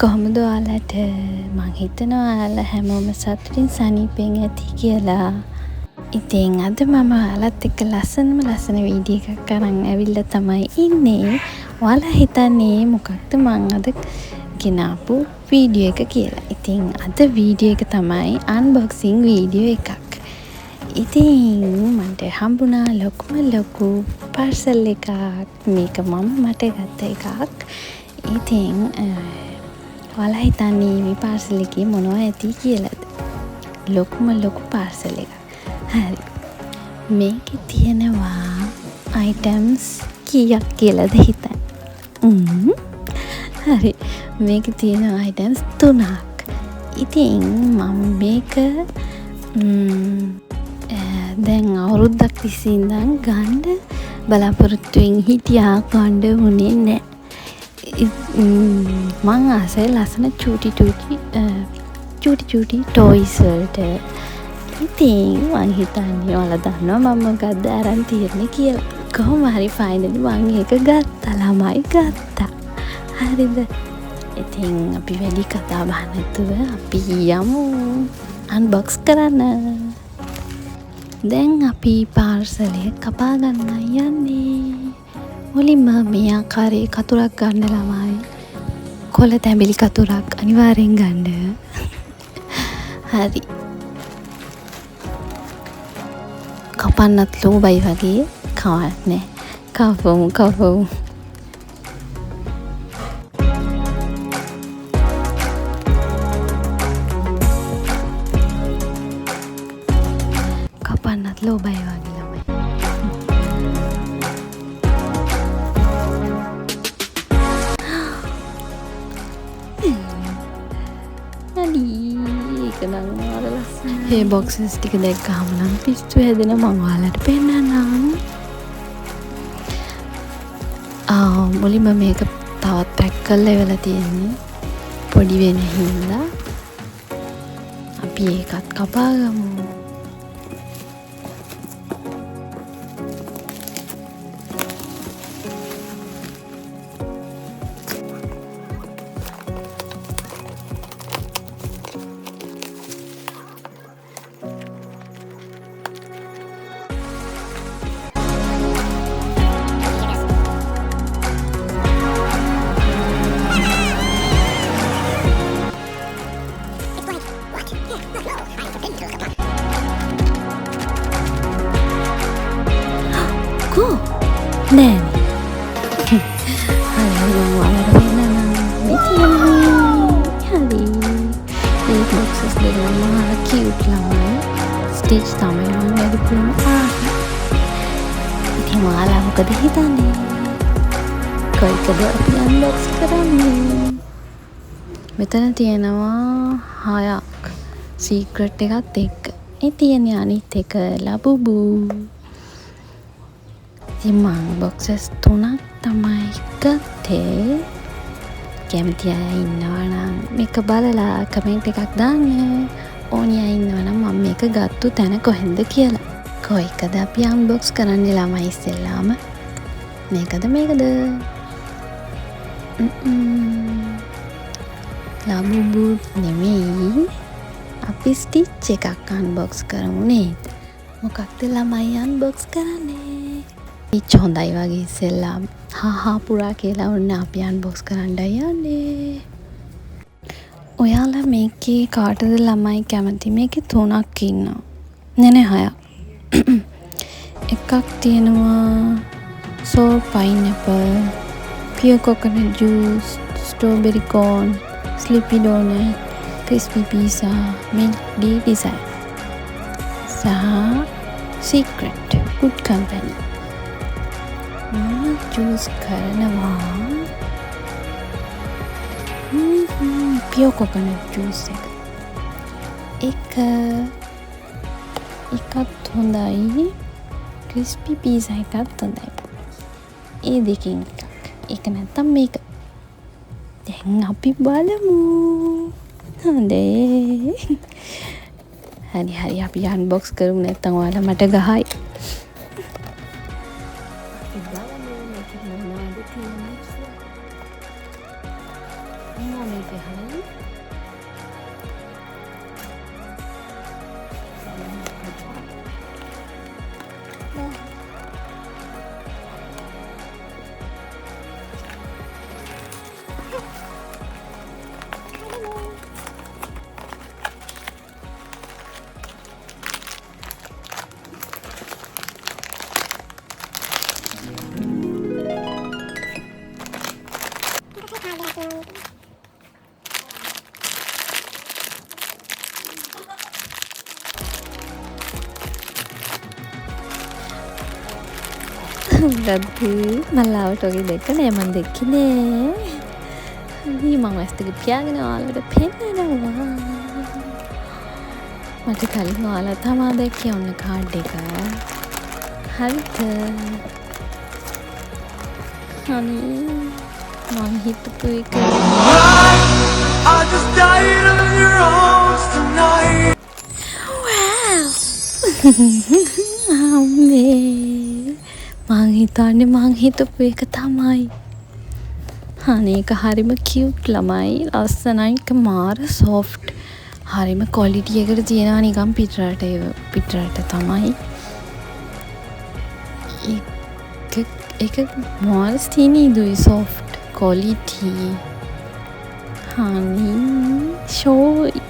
කොහොමද ඔයාලට? මං හිතනවා ඔයාලා හැමෝම සතුටින් සනීපෙන් ඇති කියලා. ඉතින් අද මම ඔයාලත් එක්ක ලස්සන වීඩියෝ එකක් අරන් ඇවිල්ලා තමයි ඉන්නේ. ඔයාලා හිතන්නේ මොකක්ද මං අද ගෙනාපු වීඩියෝ එක කියලා. ඉතින් අද වීඩියෝ එක තමයි අන්බොක්සිං වීඩියෝ එකක්. ඉතින් මට හම්බුණා ලොකු පාර්සල් එකක්. මේක මට ගත්ත එකක්. ඉතින් ඔයාලා හිතන්නේ මේ පාර්සල් එකේ මොනවද ඇති කියලාද? ලොකු පාර්සල් එකක්. හරි. මේකේ තියෙනවා අයිටම්ස් කීයක් කියලාද හිතන්න? හරි. මේකේ තියෙනවා අයිටම්ස් 3ක්. ඉතින් මම මේක දැන් අවුරුද්දක් තිස්සේ ඉඳන් ගන්න බලාපොරොත්තුෙන් හිටියා ගන්න වුණේ නැහැ. මං ආසයි ලස්සන චූටි ටොයිස් වලට. ඉතින් මං හිතන්නේ ඔයාලා දන්නවා මම මොකක්ද අරන් තියෙන්නේ කියලා. කොහොම හරි ෆයිනලි මං ඒක ගත්තා. ළමයි ගත්තා. හරිද? ඉතින් අපි වැඩි කතා බහ නැතුව අපි යමු අන්බොක්ස් කරන්න. දැන් අපි පාර්සලය කපා ගන්න යන්නේ. මුලින්ම මේ ආකාරයේ කතුරක් ගන්න ළමයි. කොළ තැඹිලි කතුරක් අනිවාර්යෙන් ගන්න. හරි. කපන්නත් ලෝබයි වගේ කවන්න නෑ. කවමු. කපන්නත් ලෝබයි වගේ ළමයි. ඒ බොක්සස් ටික දැක්කහම නම් පිස්සු හැදෙන මම ඔයාලට පෙන්නන්නම්. මුලින්ම මේක තවත් පැක් කරලා ඉවලා තියෙන්නේ. පොඩි වෙන හින්දා අපි ඒකත් කපා ගමු. නෑ හරි ඔයාලට පෙන්නන්නම්. හරි. මේ බොක්සස් දෙක මම කියුට් ළමයි. ස්ටිච් තමයි මම වැඩිපුරම ආවා. ඉතින් ඔයාලා මොකද හිතන්නේ? කොයිකද අපි අන්බොක්ස් කරන්නේ? මෙතන තියෙනවා 6ක් සීක්‍රට් එකත් එක්ක. ඒ තියෙන්නේ අනිත් එක ලබුබු. මං බොක්සස් 3ක් තමයි ගත්තේ. කැමති අය ඉන්නවා නම් මේක බලලා කමෙන්ට් එකක් දාන්න. ඕනි අය ඉන්නවා නම් මම මේක ගත්තු තැන කොහෙන්ද කියලා. කොයිකද අපි අන්බොක්ස් කරන්නේ ළමයි ඉස්සෙල්ලාම? මේකද? ලබුබු නෙමෙයි. අපි ස්ටිච් එකක් අන්බොක්ස් කරමු නේද? මොකක්ද ළමයි අන්බොක්ස් කරන්නේ? ඉච්ච හොඳයි වගේ ඉස්සෙල්ලාම හා පුරා කියලා ඔන්න අපි අන්බොක්ස් කරන්න යන්නේ. ඔයාලා මේකේ කාටද ළමයි කැමති? මේකේ 3ක් ඉන්නවා. නෑ 6ක්. එකක් තියෙනවා sour pineapple, pure coconut juice, strawberry corn, slippy donut, crispy pizza, milk tea design සහ secret good company. චූස් කරනවා පියෝ කොකනට් ජූස් එකත් හොඳයි. ක්‍රිස්පි පීසා එකත් හොඳයි. ඒ දෙකින් එක නැත්තම් මේක. දැන් අපි බලමු. හොඳේ. හරි අපි අන්බොක්ස් කරමු නැත්තම් ඔයාලා මට ගහයි. අම්මා මේක හරි ගද්දි මල්ලාවට වගේ දෙක නෑ මන් දෙක්කේ නෑ. හරි මම ඇස් දෙක පියාගෙන ඔයාලට පෙන්නනවා. මට කලින් ඔයාලා තමා දැක්කේ ඔන්න කාඩ් එක. හරිද? අනේ මම හිතපු එක I just died of your arms tonight. අම්මේ මං හිතන්නේ මං හිතපු එක තමයි. අනේ ඒක හරිම කියුට් ළමයි. ලස්සනයි. ඒක මාර සොෆ්ට්. හරිම ක්වොලිටි එකට තියෙනවා නිකන් පිටරට තමයි. ඒක මාර ස්ටිනිදුයි සොෆ්ට් ක්වොලිටි. හනි ෂෝයි.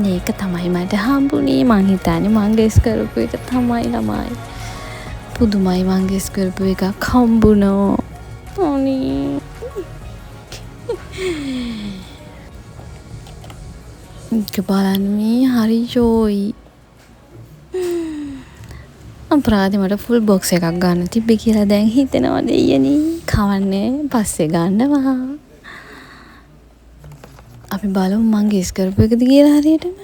මේක තමයි මට හම්බුනේ. මං හිතන්නේ මං ගෙස් කරපු එක තමයි ළමයි. පුදුමයි මං ගෙස් කරපු එකක් හම්බුණා. අනේ ඒක බලන්න මේ හරි ජෝයි. අපරාධේ මට ෆුල් බොක්ස් එකක් ගන්න තිබ්බේ කියලා දැන් හිතෙනවා දෙයියනේ. කවන්නේ පස්සේ ගන්නවා. අපි බලමු මං ගෙස් කරපු එකද කියලා හරියටම.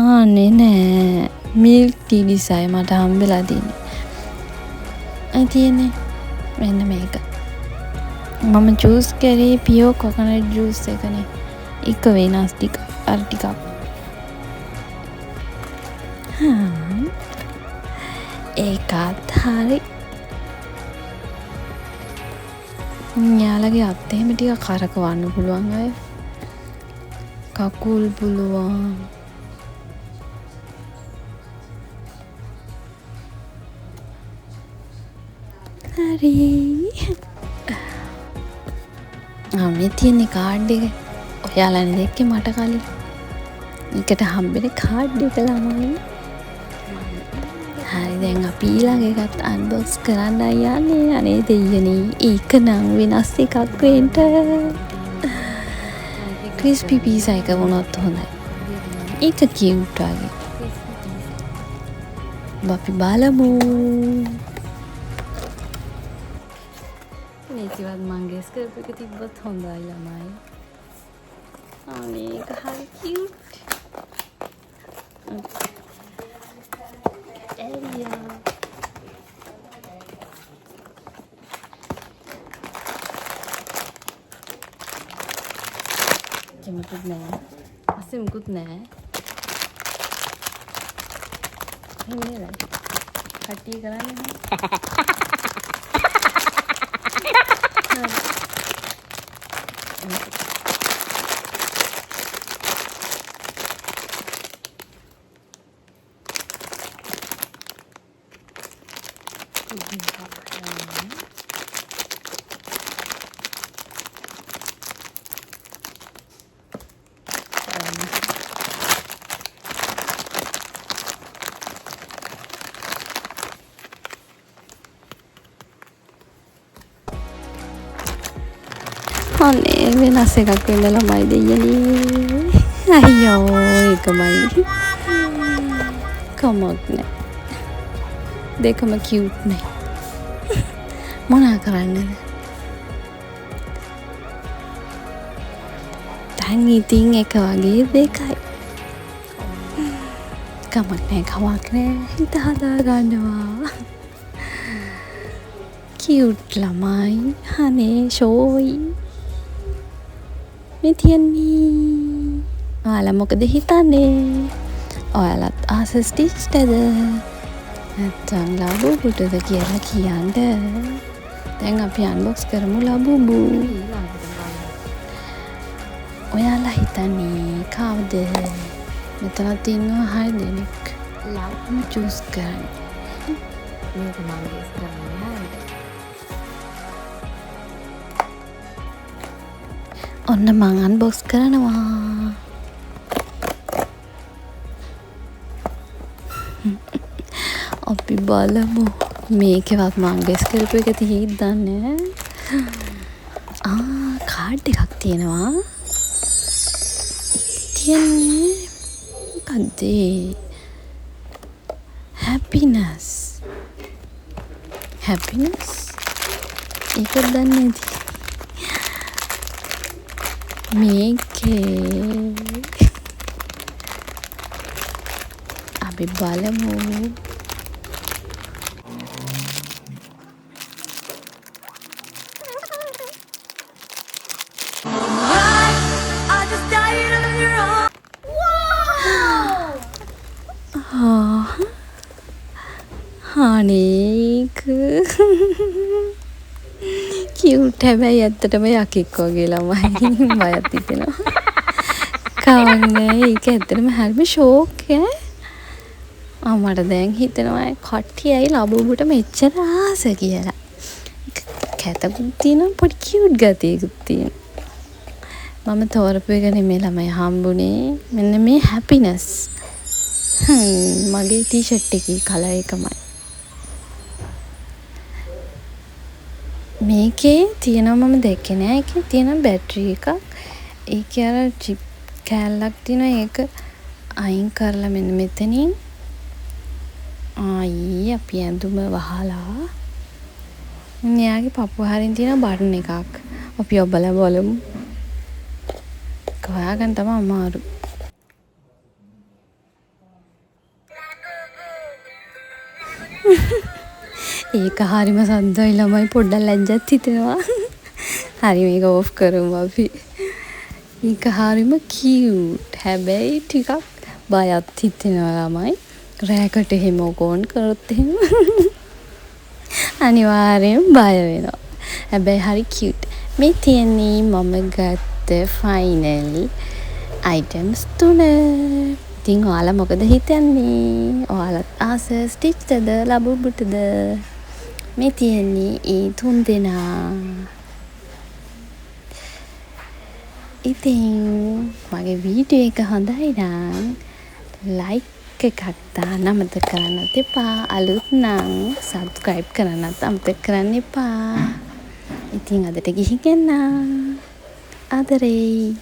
ආනේ නෑ මිල්ක් ටී ඩිසයි මට හම්බෙලා තියෙන්නේ. මෙන්න මේක. මම ජූස් කරේ පියෝ කොකනට් ජූස් එකනේ. එක වෙනස් ටික අර ටිකක්. ඒකත් හරි. යාලගේ අත් එහෙම ටික කරකවන්න පුළුවන් අය. කකුල් පුළුවන්. හරි. මේ තියෙන කාඩ් එක ඔයාලනේ දැක්කේ මට කලින්. ඒකට හම්බෙන කාඩ් එක ළමයි. හරි දැන් අපි ඊළඟ එකත් අන්බොක්ස් කරන්න යන්නේ. අනේ දෙයියනේ ඒක නම් වෙනස් එකක් වෙන්න. ක්‍රිස්පි පීසා එක වුණොත් හොඳයි. ඒක කියුට් වගේ. අපි බලමු. මේකවත් මං ගෙස් කරපු එක තිබ්බත් හොඳයි ළමයි. අනේ ඒක හරි කියුට්. එලියා මුකුත් නෑ. අස්සේ මුකුත් නෑ. එන්නේ කට්ටිය කරන්නේ. අනේ වෙනස් එකක් වෙන්න ළමයි දෙයියනේ. අයියෝ ඒකමයි. කමක් නෑ. දෙකම කියුට් නේ. මොනා කරන්නද? දැන් ඉතින් එක වගේ දෙකයි. කමක් නෑ කමක් නෑ. හිත හදා ගන්නවා. කියුට් ළමයි. අනේ ෂෝයි. මේ තියන්නේ. ඔයාලා මොකද හිතන්නේ? ඔයාලත් ආස ස්ටිච්ටද? නැත්තම් ලබුබුටද කියලා කියන්න. දැන් අපි අන්බොක්ස් කරමු ලබුබු. ඔයාලා හිතන්නේ කවුද? මෙතනත් ඉන්නවා 6 දෙනෙක්. ලබුබු චූස් කරන්න. මේක මම ගේස් කරන්නේ. ඔන්න මං අන්බොක්ස් කරනවා. අපි බලමු මේකවත් මං ගෙස් කරපු එක තියෙයිද දන්නේ නැහැ. කාඩ් එකක් තියෙනවා. තියෙන්නේ මොකද්ද? හැපිනස්. ඒක දන්නේ නැති. මේකේ අපි බලමු. I just died of your arms. හානේක කියුට් හැබැයි ඇත්තටම යකෙක් වගේ ළමයි බයත් හිතෙනවා. කවන්නේ ඒක ඇත්තටම හරිම ෂෝක් මට දැන් හිතෙනවා කට්ටියයි ලබුබුට මෙච්චර ආස කියලා. කැතකුත් තියෙනවා පොඩි කියුට් ගතියකුත් තියෙනවා. මම තෝරපු එක නෙමෙයි ළමයි හම්බුනේ. මෙන්න මේ හැපිනස්. මගේ ටී-ෂර්ට් එකේ කලර් එකමයි. මේකේ තියෙනවා මම දැක්කේ නෑ. ඒකේ තියෙන බැටරි එකක්. ඒකේ අර චිප් කෑල්ලක් තියෙනවා. ඒක අයින් කරලා මෙන්න මෙතනින් අපි ඇඳුම වහලා මෙයාගේ පපුව හරින් තියෙන බටන් එකක්. අපි ඔබලා බලමු. හොයාගන්න තමයි අමාරු. ඒක හරිම සද්දයි ළමයි පොඩ්ඩක් ලැජ්ජත් හිතෙනවා. හරි මේක ඕෆ් කරමු අපි. ඒක හරිම කියුට්. හැබැයි ටිකක් බයත් හිතෙනවා ළමයි. රෑකට එහෙම ඕන් කරොත් එහෙම අනිවාර්යෙන් බය වෙනවා. හැබැයි හරි කියුට්. මේ තියෙන්නේ මම ගත්ත ෆයිනල් අයිටම්ස් 3. ඉතින් ඔයාලා මොකද හිතන්නේ? ඔයාලත් ආස ස්ටිච්ද ලබුබුටද? මේ තියෙන්නේ ඒ 3 දෙනා. ඉතින් මගේ වීඩියෝ එක හොඳයි නම් ලයික් එකක් දාන්න අමතක කරන්නත් එපා. අලුත් නම් සබ්ස්ක්‍රයිබ් කරන්නත් අමතක කරන්න එපා. ඉතින් අදට ගිහින් එන්න. ආදරේ.